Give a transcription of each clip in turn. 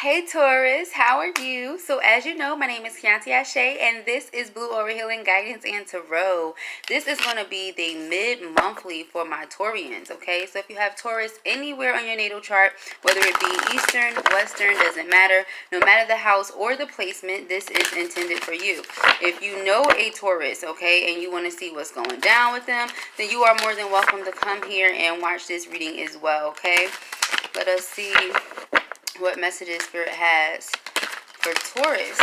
Hey Taurus, how are you? So as you know, my name is Keontae Ashe, and this is Blue Over Healing Guidance and Tarot. This is going to be the mid-monthly for my Taurians, okay? So if you have Taurus anywhere on your natal chart, whether it be Eastern, Western, doesn't matter. No matter the house or the placement, this is intended for you. If you know a Taurus, okay, and you want to see what's going down with them, then you are more than welcome to come here and watch this reading as well, okay? Let us see what messages Spirit has for Taurus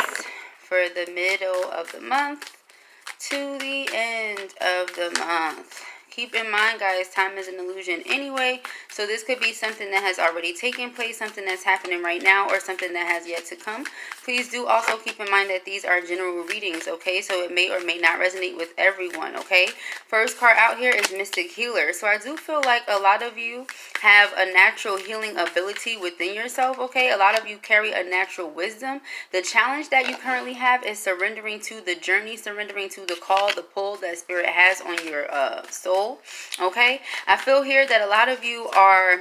for the middle of the month to the end of the month. Keep in mind, guys, time is an illusion anyway, so this could be something that has already taken place, something that's happening right now, or something that has yet to come. Please do also keep in mind that these are general readings, okay? So it may or may not resonate with everyone, okay? First card out here is Mystic Healer. So I do feel like a lot of you have a natural healing ability within yourself, okay? A lot of you carry a natural wisdom. The challenge that you currently have is surrendering to the journey, surrendering to the call, the pull that Spirit has on your soul, okay? I feel here that a lot of you are,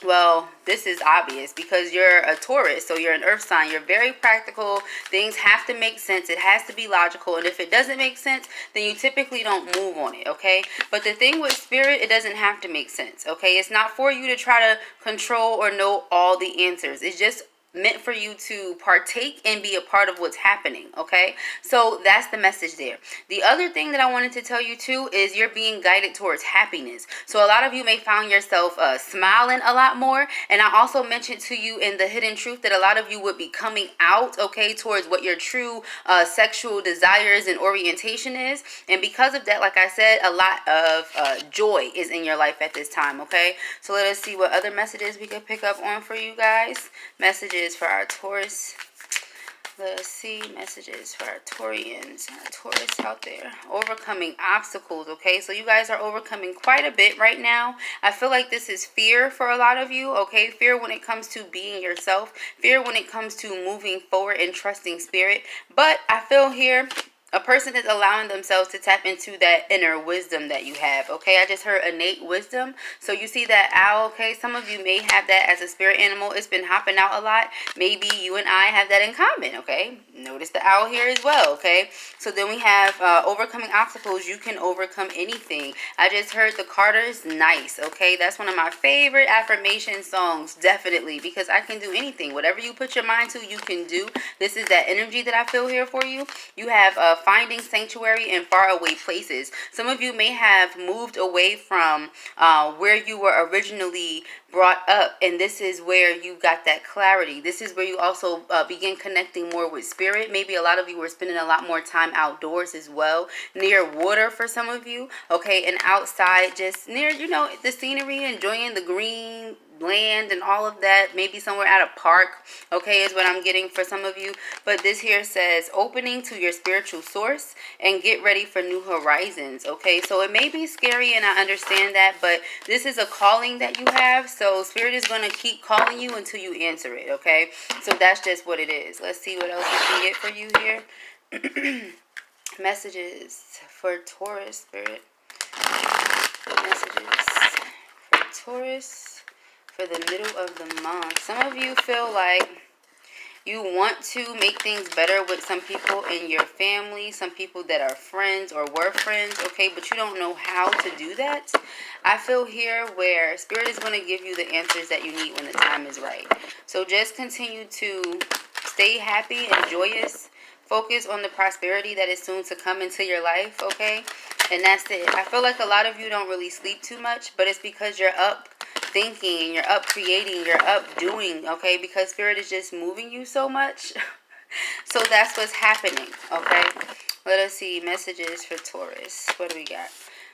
well, this is obvious because you're a Taurus, so you're an earth sign. You're very practical. Things have to make sense. It has to be logical. And if it doesn't make sense, then you typically don't move on it, okay? But the thing with Spirit, it doesn't have to make sense, okay? It's not for you to try to control or know all the answers. It's just meant for you to partake and be a part of what's happening, okay? So that's the message there. The other thing that I wanted to tell you too is you're being guided towards happiness. So a lot of you may find yourself smiling a lot more, and I also mentioned to you in the hidden truth that a lot of you would be coming out, okay, towards what your true sexual desires and orientation is. And because of that, like I said, a lot of joy is in your life at this time, okay? So let us see what other messages we can pick up on for you guys. Messages for our Taurus. Let us see messages for our Taurians, our Taurus out there. Overcoming obstacles, okay? So you guys are overcoming quite a bit right now. I feel like this is fear for a lot of you, okay? Fear when it comes to being yourself. Fear when it comes to moving forward and trusting Spirit. But I feel here a person is allowing themselves to tap into that inner wisdom that you have, okay? I just heard innate wisdom. So you see that owl, okay? Some of you may have that as a spirit animal. It's been hopping out a lot. Maybe you and I have that in common, okay? Notice the owl here as well, okay? So then we have overcoming obstacles. You can overcome anything. I just heard the Carter's nice, okay? That's one of my favorite affirmation songs, definitely, because I can do anything. Whatever you put your mind to, you can do. This is that energy that I feel here for you. You have finding sanctuary in faraway places. Some of you may have moved away from where you were originally brought up, and this is where you got that clarity. This is where you also begin connecting more with Spirit. Maybe a lot of you were spending a lot more time outdoors as well, near water for some of you, okay, and outside, just near, you know, the scenery, enjoying the green land and all of that. Maybe somewhere at a park, okay, is what I'm getting for some of you. But this here says opening to your spiritual source and get ready for new horizons, okay? So it may be scary, and I understand that, but this is a calling that you have. So Spirit is going to keep calling you until you answer it, okay? So that's just what it is. Let's see what else we can get for you here. Messages for Taurus, Spirit. Messages for Taurus for the middle of the month. Some of you feel like you want to make things better with some people in your family, some people that are friends or were friends, okay, but you don't know how to do that. I feel here where Spirit is going to give you the answers that you need when the time is right. So just continue to stay happy and joyous. Focus on the prosperity that is soon to come into your life, okay? And that's it. I feel like a lot of you don't really sleep too much, but it's because you're up thinking, you're up creating, you're up doing, okay? Because Spirit is just moving you so much. So that's what's happening, okay? Let us see messages for Taurus. What do we got?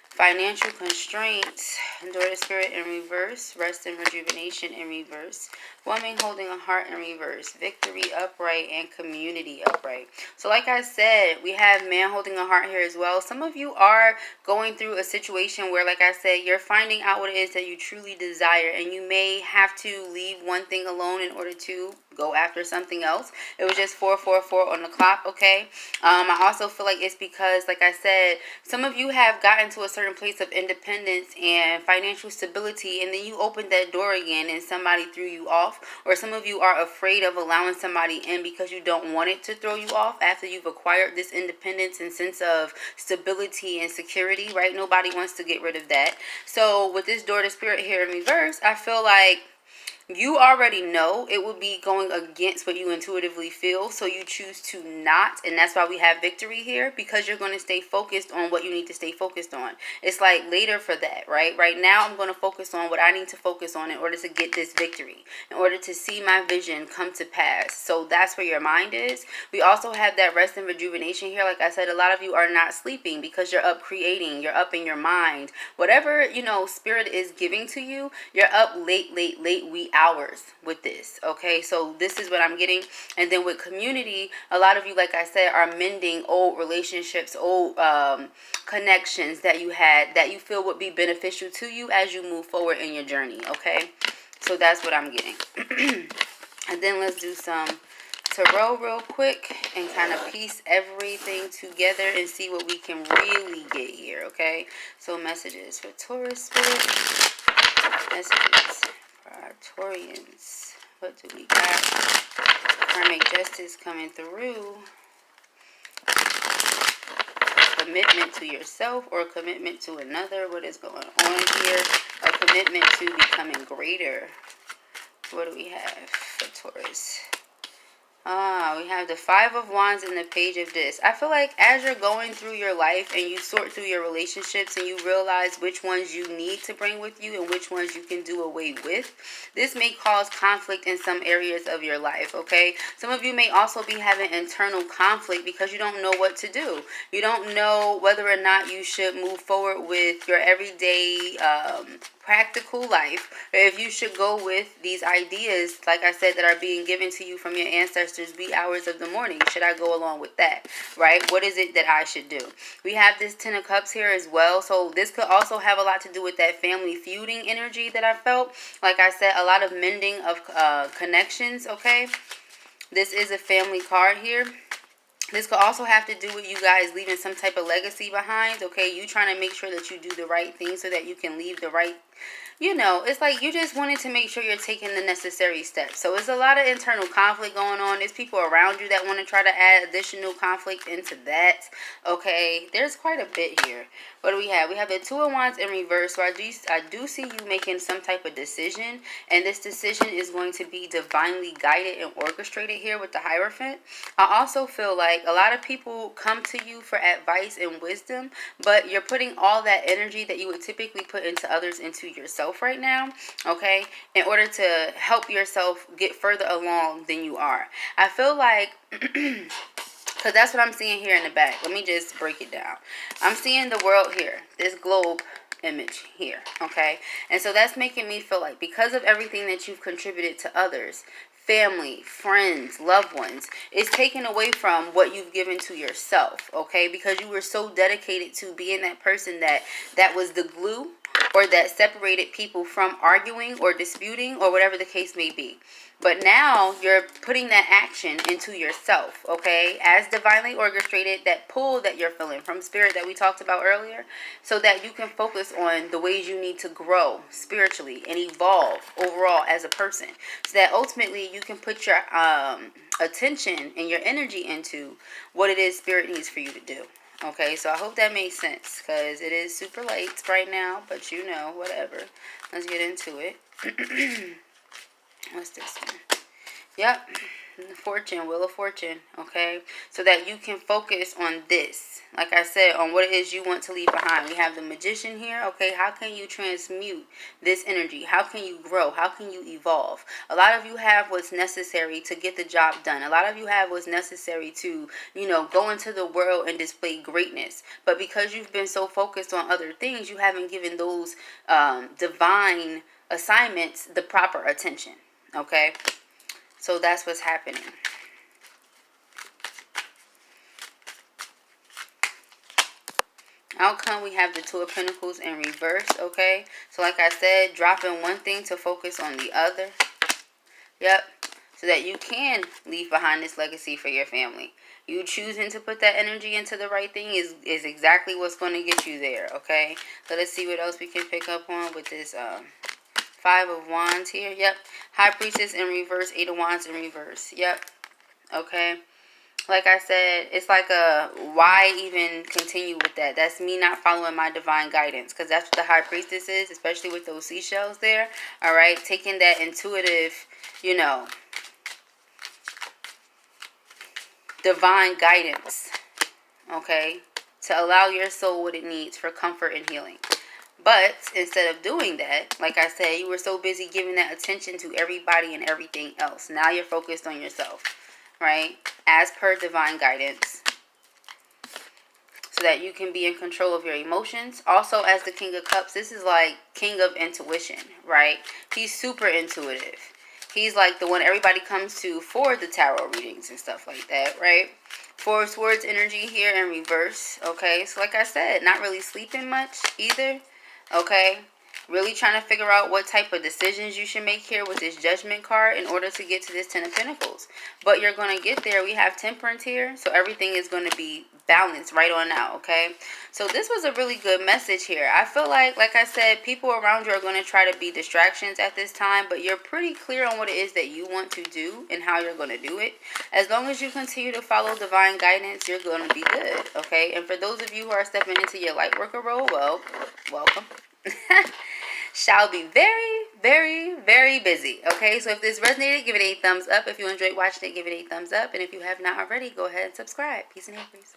Financial constraints, endure the Spirit in reverse, rest and rejuvenation in reverse, woman holding a heart in reverse, victory upright, and community upright. So like I said, we have man holding a heart here as well. Some of you are going through a situation where, like I said, you're finding out what it is that you truly desire, and you may have to leave one thing alone in order to go after something else. It was just 444 on the clock, okay? I also feel like it's because, like I said, some of you have gotten to a certain place of independence and financial stability, and then you opened that door again and somebody threw you off. off, or some of you are afraid of allowing somebody in because you don't want it to throw you off after you've acquired this independence and sense of stability and security, right? Nobody wants to get rid of that. So with this daughter spirit here in reverse, I feel like you already know it would be going against what you intuitively feel, so you choose to not, and that's why we have victory here, because you're going to stay focused on what you need to stay focused on. It's like later for that, right? Right now I'm going to focus on what I need to focus on in order to get this victory, in order to see my vision come to pass. So that's where your mind is. We also have that rest and rejuvenation here. Like I said, a lot of you are not sleeping because you're up creating, you're up in your mind. Whatever, you know, spirit is giving to you, you're up late, wee hours with this. Okay, so this is what I'm getting. And then with community, a lot of you, like I said, are mending old relationships, old connections that you had that you feel would be beneficial to you as you move forward in your journey. Okay, so that's what I'm getting. And then let's do some tarot real quick and kind of piece everything together and see what we can really get here. Okay, so messages for Taurus spirit, messages for our Taurians. What do we got? Karmic justice coming through. Commitment to yourself or commitment to another. What is going on here? A commitment to becoming greater. What do we have for Taurus? We have the Five of Wands and the Page of Discs. I feel like as you're going through your life and you sort through your relationships and you realize which ones you need to bring with you and which ones you can do away with, this may cause conflict in some areas of your life, okay? Some of you may also be having internal conflict because you don't know what to do. You don't know whether or not you should move forward with your everyday practical life, or if you should go with these ideas, like I said, that are being given to you from your ancestors wee hours of the morning. Should I go along with that, right? What is it that I should do? We have this Ten of Cups here as well, so this could also have a lot to do with that family feuding energy that I felt. Like I said, a lot of mending of connections, okay? This is a family card here. This could also have to do with you guys leaving some type of legacy behind, okay? You trying to make sure that you do the right thing so that you can leave the right, you know, it's like you just wanted to make sure you're taking the necessary steps. So it's a lot of internal conflict going on. There's people around you that want to try to add additional conflict into that, okay? There's quite a bit here. What do we have? We have the Two of Wands in reverse. So I do see you making some type of decision, and this decision is going to be divinely guided and orchestrated here with the Hierophant. I also feel like a lot of people come to you for advice and wisdom, but you're putting all that energy that you would typically put into others into yourself right now, okay, in order to help yourself get further along than you are. I feel like because that's what I'm seeing here in the back. Let me just break it down. I'm seeing the world here, this globe image here, okay? And so that's making me feel like because of everything that you've contributed to others, family, friends, loved ones, it's taken away from what you've given to yourself, okay? Because you were so dedicated to being that person that was the glue, or that separated people from arguing or disputing or whatever the case may be. But now you're putting that action into yourself, okay? As divinely orchestrated, that pull that you're feeling from spirit that we talked about earlier, so that you can focus on the ways you need to grow spiritually and evolve overall as a person. So that ultimately you can put your attention and your energy into what it is spirit needs for you to do. Okay, so I hope that makes sense, because it is super late right now, but you know, whatever. Let's get into it. What's this one? Yep, Fortune, Wheel of Fortune, okay? So that you can focus on this. Like I said, on what it is you want to leave behind. We have the Magician here, okay? How can you transmute this energy? How can you grow? How can you evolve? A lot of you have what's necessary to get the job done. A lot of you have what's necessary to, you know, go into the world and display greatness. But because you've been so focused on other things, you haven't given those divine assignments the proper attention, okay? So that's what's happening. Outcome, we have the Two of Pentacles in reverse, okay? So like I said, dropping one thing to focus on the other. Yep. So that you can leave behind this legacy for your family. You choosing to put that energy into the right thing is exactly what's going to get you there, okay? So let's see what else we can pick up on with this Five of Wands here. Yep. High Priestess in reverse. Eight of Wands in reverse. Yep. Okay. Like I said, it's like a why even continue with that? That's me not following my divine guidance, because that's what the High Priestess is, especially with those seashells there. All right. Taking that intuitive, you know, divine guidance. Okay. To allow your soul what it needs for comfort and healing. But instead of doing that, like I said, you were so busy giving that attention to everybody and everything else. Now you're focused on yourself, right? As per divine guidance. So that you can be in control of your emotions. Also, as the King of Cups, this is like King of Intuition, right? He's super intuitive. He's like the one everybody comes to for the tarot readings and stuff like that, right? Four of Swords energy here in reverse, okay? So like I said, not really sleeping much either. Okay, really trying to figure out what type of decisions you should make here with this Judgment card in order to get to this Ten of Pentacles. But you're going to get there. We have Temperance here, so everything is going to be balanced right on now, okay? So this was a really good message here. I feel like I said, people around you are going to try to be distractions at this time, but you're pretty clear on what it is that you want to do and how you're going to do it. As long as you continue to follow divine guidance, you're going to be good, okay? And for those of you who are stepping into your light worker role, well, welcome. Shall be very, very, very busy. Okay, so if this resonated, give it a thumbs up. If you enjoyed watching it, give it a thumbs up. And if you have not already, go ahead and subscribe. Peace and hair, please.